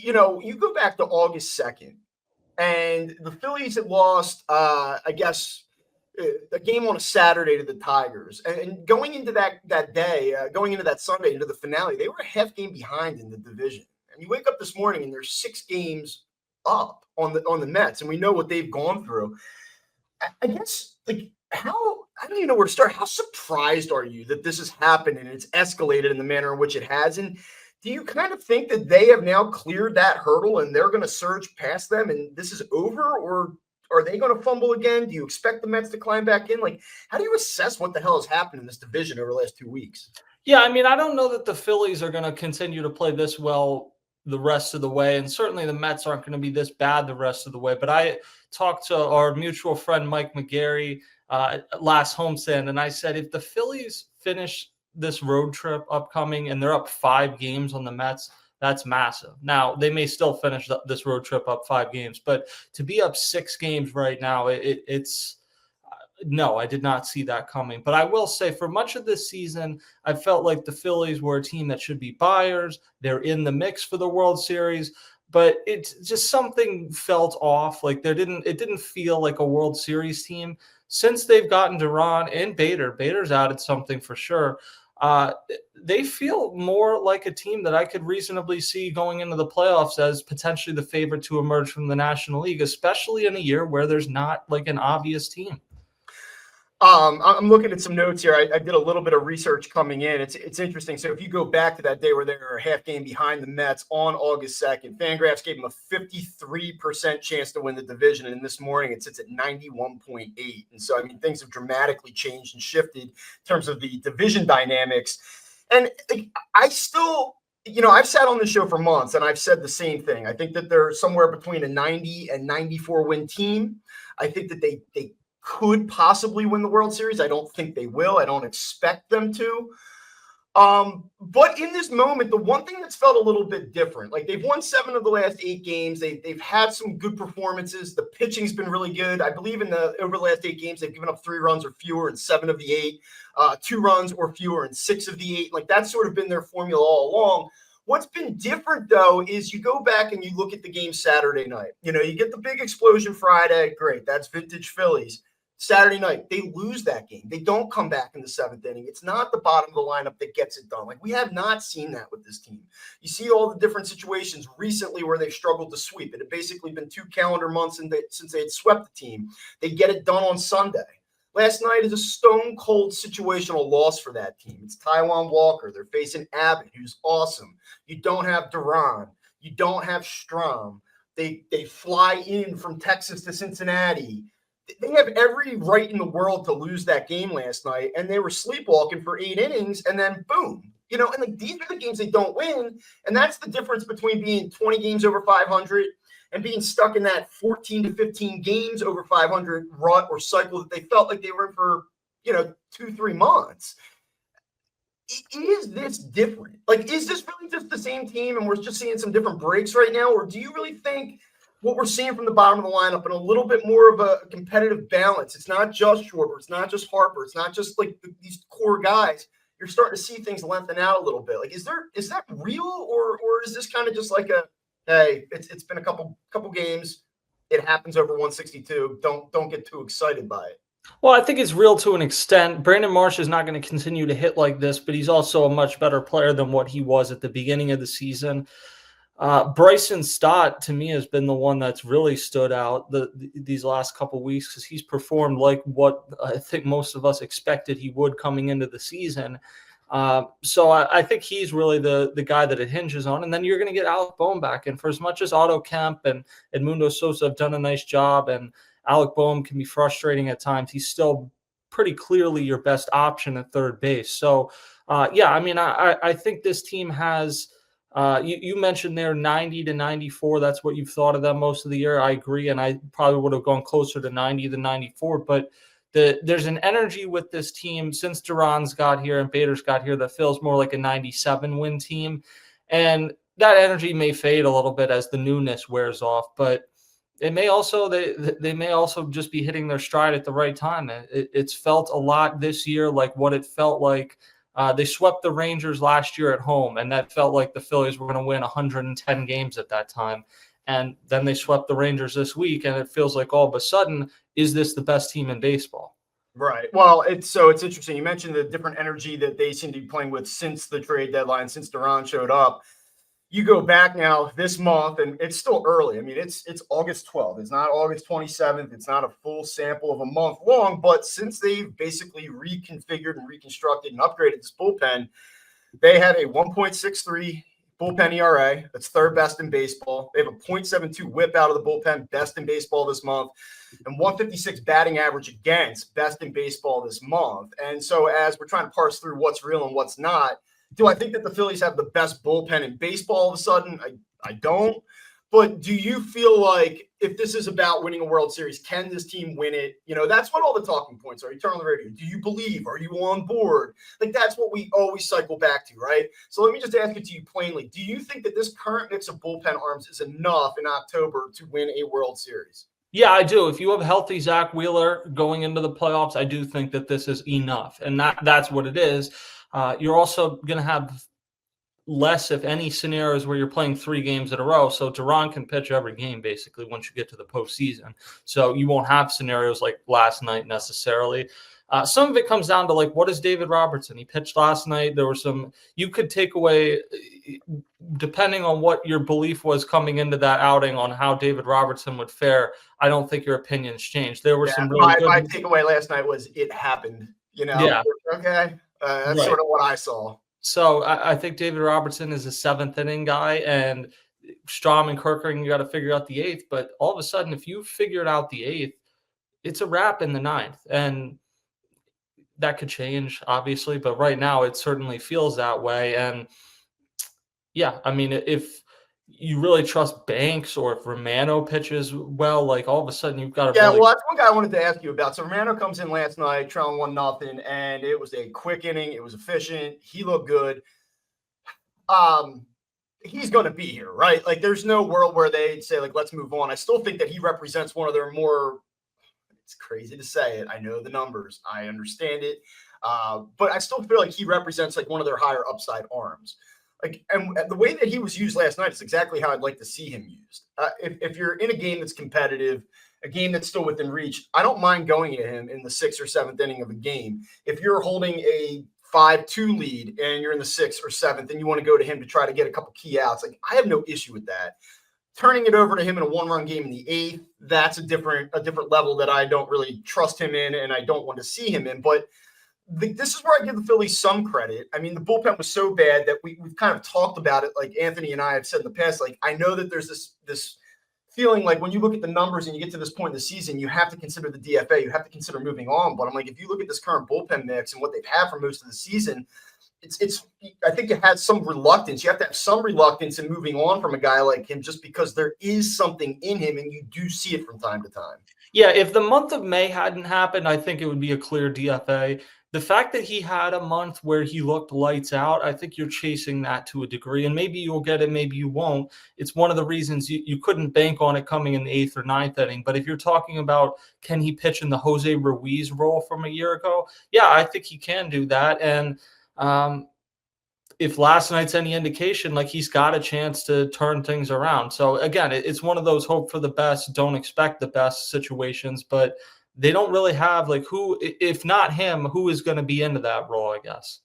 you go back to August 2nd, and the Phillies had lost, I guess, a game on a Saturday to the Tigers. And going into that day, going into that Sunday, into the finale, they were a half game behind in the division. And you wake up this morning and they're 6 games up on the Mets, and we know what they've gone through. I guess, like, I don't even know where to start. How surprised are you that this has happened and it's escalated in the manner in which it has? And do you kind of think that they have now cleared that hurdle and they're going to surge past them and this is over? Or are they going to fumble again? Do you expect the Mets to climb back in? Like, how do you assess what the hell has happened in this division over the last 2 weeks? Yeah, I mean, I don't know that the Phillies are going to continue to play this well the rest of the way, and certainly the Mets aren't going to be this bad the rest of the way. But I talked to our mutual friend Mike McGarry last homestand, and I said, if the Phillies finish this road trip upcoming and they're up 5 games on the Mets, that's massive. Now, they may still finish this road trip up 5 games, but to be up 6 games right now, it's no, I did not see that coming. But I will say for much of this season, I felt like the Phillies were a team that should be buyers. They're in the mix for the World Series, but it's just something felt off. Like it didn't feel like a World Series team. Since they've gotten Duran and Bader's added something for sure. They feel more like a team that I could reasonably see going into the playoffs as potentially the favorite to emerge from the National League, especially in a year where there's not like an obvious team. I'm looking at some notes here. I did a little bit of research coming in. It's interesting. So if you go back to that day where they were a half game behind the Mets on August 2nd, Fangraphs gave them a 53% chance to win the division. And this morning it sits at 91.8. And so, I mean, things have dramatically changed and shifted in terms of the division dynamics. And I still, I've sat on this show for months and I've said the same thing. I think that they're somewhere between a 90 and 94 win team. I think that they could possibly win the World Series. I don't think they will. I don't expect them to. But in this moment, the one thing that's felt a little bit different, like they've won 7 of the last 8 games. They've had some good performances. The pitching's been really good. I believe over the last 8 games, they've given up 3 runs or fewer in 7 of the 8, 2 runs or fewer in 6 of the 8. Like that's sort of been their formula all along. What's been different, though, is you go back and you look at the game Saturday night. You get the big explosion Friday. Great. That's vintage Phillies. Saturday night, they lose that game. They don't come back in the 7th inning. It's not the bottom of the lineup that gets it done. Like, we have not seen that with this team. You see all the different situations recently where they've struggled to sweep. It had basically been 2 calendar months since they had swept the team. They get it done on Sunday. Last night is a stone-cold situational loss for that team. It's Taijuan Walker. They're facing Abbott, who's awesome. You don't have Duran. You don't have Strom. They fly in from Texas to Cincinnati. They have every right in the world to lose that game last night, and they were sleepwalking for 8 innings, and then boom. And like these are the games they don't win, and that's the difference between being 20 games over 500 and being stuck in that 14 to 15 games over 500 rut or cycle that they felt like they were in for 2-3 months. Is this different? Like, is this really just the same team, and we're just seeing some different breaks right now, or do you really think what we're seeing from the bottom of the lineup and a little bit more of a competitive balance? It's not just Schwarber. It's not just Harper. It's not just like these core guys. You're starting to see things lengthen out a little bit. Like, is that real, or is this kind of just like hey, it's been a couple games. It happens over 162. Don't get too excited by it. Well, I think it's real to an extent. Brandon Marsh is not going to continue to hit like this, but he's also a much better player than what he was at the beginning of the season. Bryson Stott, to me, has been the one that's really stood out these last couple of weeks because he's performed like what I think most of us expected he would coming into the season. So I think he's really the guy that it hinges on. And then you're going to get Alec Boehm back. And for as much as Otto Kemp and Edmundo Sosa have done a nice job, and Alec Boehm can be frustrating at times, he's still pretty clearly your best option at third base. So, I think this team has you mentioned there 90 to 94. That's what you've thought of them most of the year. I agree. And I probably would have gone closer to 90 than 94. But there's an energy with this team since Duran's got here and Bader's got here that feels more like a 97 win team. And that energy may fade a little bit as the newness wears off, but it may also, they may also just be hitting their stride at the right time. It's felt a lot this year like what it felt like They swept the Rangers last year at home, and that felt like the Phillies were going to win 110 games at that time. And then they swept the Rangers this week, and it feels like all of a sudden, is this the best team in baseball? Right. Well, it's interesting. You mentioned the different energy that they seem to be playing with since the trade deadline, since Duran showed up. You go back now this month, and it's still early. I mean, it's August 12th. It's not August 27th. It's not a full sample of a month long. But since they've basically reconfigured and reconstructed and upgraded this bullpen, they have a 1.63 bullpen ERA. That's third best in baseball. They have a .72 whip out of the bullpen, best in baseball this month, and 156 batting average against, best in baseball this month. And so as we're trying to parse through what's real and what's not, do I think that the Phillies have the best bullpen in baseball all of a sudden? I don't. But do you feel like if this is about winning a World Series, can this team win it? You know, that's what all the talking points are. You turn on the radio. Do you believe? Are you on board? Like, that's what we always cycle back to, right? So let me just ask it to you plainly. Do you think that this current mix of bullpen arms is enough in October to win a World Series? Yeah, I do. If you have healthy Zach Wheeler going into the playoffs, I do think that this is enough. And that's what it is. You're also going to have less, if any, scenarios where you're playing 3 games in a row. So Duran can pitch every game basically once you get to the postseason. So you won't have scenarios like last night necessarily. Some of it comes down to, like, what is David Robertson? He pitched last night. There were some you could take away, depending on what your belief was coming into that outing on how David Robertson would fare. I don't think your opinions changed. There were some really my takeaway last night was it happened. You know, yeah, okay, that's right. sort of what I saw. So I think David Robertson is a 7th inning guy, and Strom and Kerkering, you got to figure out the 8th. But all of a sudden, if you figured out the 8th, it's a wrap in the 9th. And that could change, obviously. But right now, it certainly feels that way. And yeah, I mean, if you really trust Banks or if Romano pitches well, like, all of a sudden you've got to Yeah, really. well, that's one guy I wanted to ask you about. So Romano comes in last night, trailing 1-0, and it was a quick inning. It was efficient. He looked good. He's going to be here, right? Like, there's no world where they'd say, like, let's move on. I still think that he represents one of their more, it's crazy to say it, I know the numbers, I understand it, but I still feel like he represents, like, one of their higher upside arms. Like, and the way that he was used last night is exactly how I'd like to see him used. If you're in a game that's competitive, a game that's still within reach, I don't mind going at him in the 6th or 7th inning of a game. If you're holding a 5-2 lead and you're in the 6th or 7th and you want to go to him to try to get a couple key outs, like, I have no issue with that. Turning it over to him in a 1-run game in the 8th, that's a different level that I don't really trust him in and I don't want to see him in. But this is where I give the Phillies some credit. I mean, the bullpen was so bad that we've kind of talked about it. Like Anthony and I have said in the past, like, I know that there's this feeling like when you look at the numbers and you get to this point in the season, you have to consider the DFA. You have to consider moving on. But I'm like, if you look at this current bullpen mix and what they've had for most of the season, it's I think it has some reluctance. You have to have some reluctance in moving on from a guy like him just because there is something in him and you do see it from time to time. Yeah, if the month of May hadn't happened, I think it would be a clear DFA. The fact that he had a month where he looked lights out, I think you're chasing that to a degree, and maybe you'll get it, maybe you won't. It's one of the reasons you couldn't bank on it coming in the 8th or 9th inning. But if you're talking about can he pitch in the Jose Ruiz role from a year ago, yeah, I think he can do that. And if last night's any indication, like, he's got a chance to turn things around. So again, it's one of those hope for the best, don't expect the best situations, but they don't really have, like, who, if not him, who is going to be into that role, I guess.